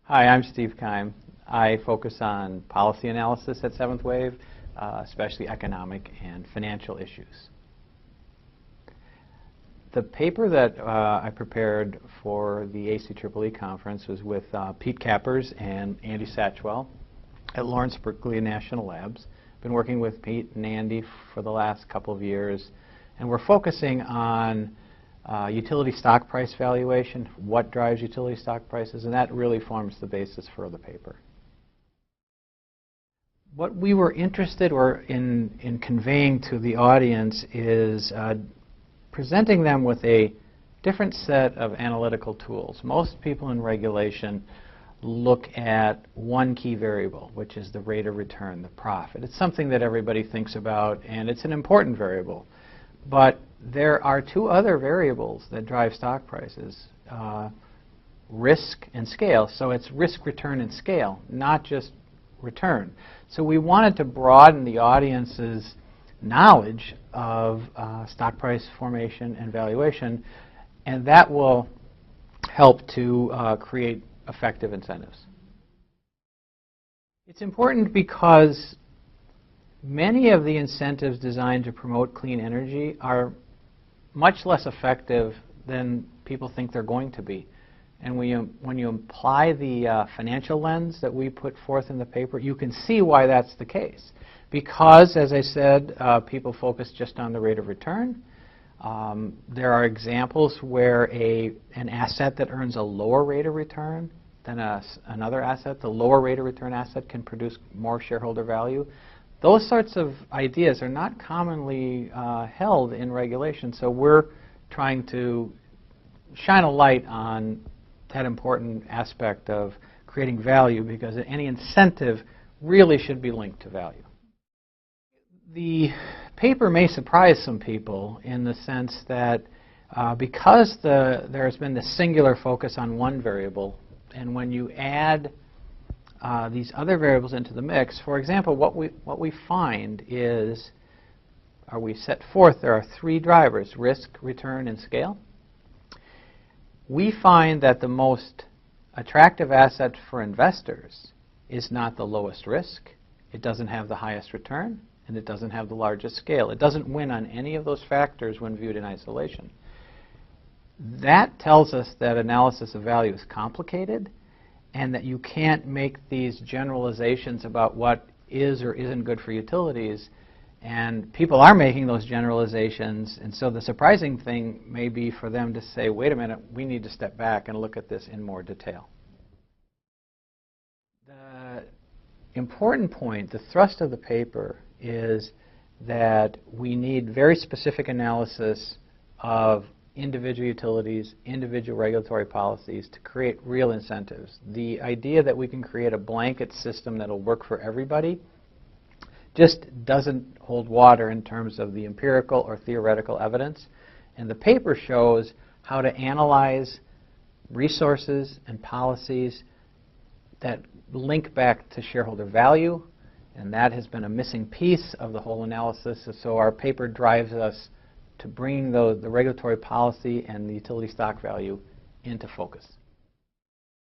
Hi, I'm Steve Kihm. I focus on policy analysis at Seventh Wave, especially economic and financial issues. The paper that I prepared for the ACEEE conference was with Pete Kappers and Andy Satchwell at Lawrence Berkeley National Labs. Been working with Pete and Andy for the last couple of years, and we're focusing on utility stock price valuation, what drives utility stock prices, and that really forms the basis for the paper. What we were interested in conveying to the audience is presenting them with a different set of analytical tools. Most people in regulation look at one key variable, which is the rate of return, the profit. It's something that everybody thinks about, and it's an important variable. But there are two other variables that drive stock prices, risk and scale. So it's risk, return, and scale, not just return. So we wanted to broaden the audience's knowledge of stock price formation and valuation, and that will help to create effective incentives. It's important because many of the incentives designed to promote clean energy are much less effective than people think they're going to be. And when you apply the financial lens that we put forth in the paper, you can see why that's the case. Because, as I said, people focus just on the rate of return. There are examples where an asset that earns a lower rate of return than another asset, the lower rate of return asset can produce more shareholder value. Those sorts of ideas are not commonly held in regulation, so we're trying to shine a light on that important aspect of creating value, because any incentive really should be linked to value. The paper may surprise some people in the sense that because there's been this singular focus on one variable, and when you add these other variables into the mix, for example, what we find is, or we set forth, there are three drivers: risk, return, and scale. We find that the most attractive asset for investors is not the lowest risk, it doesn't have the highest return, and it doesn't have the largest scale. It doesn't win on any of those factors when viewed in isolation. That tells us that analysis of value is complicated, and that you can't make these generalizations about what is or isn't good for utilities. And people are making those generalizations, and so the surprising thing may be for them to say, wait a minute, we need to step back and look at this in more detail. The important point, the thrust of the paper, is that we need very specific analysis of individual utilities, individual regulatory policies to create real incentives. The idea that we can create a blanket system that will work for everybody just doesn't hold water in terms of the empirical or theoretical evidence. And the paper shows how to analyze resources and policies that link back to shareholder value, and that has been a missing piece of the whole analysis. So our paper drives us to bring the regulatory policy and the utility stock value into focus.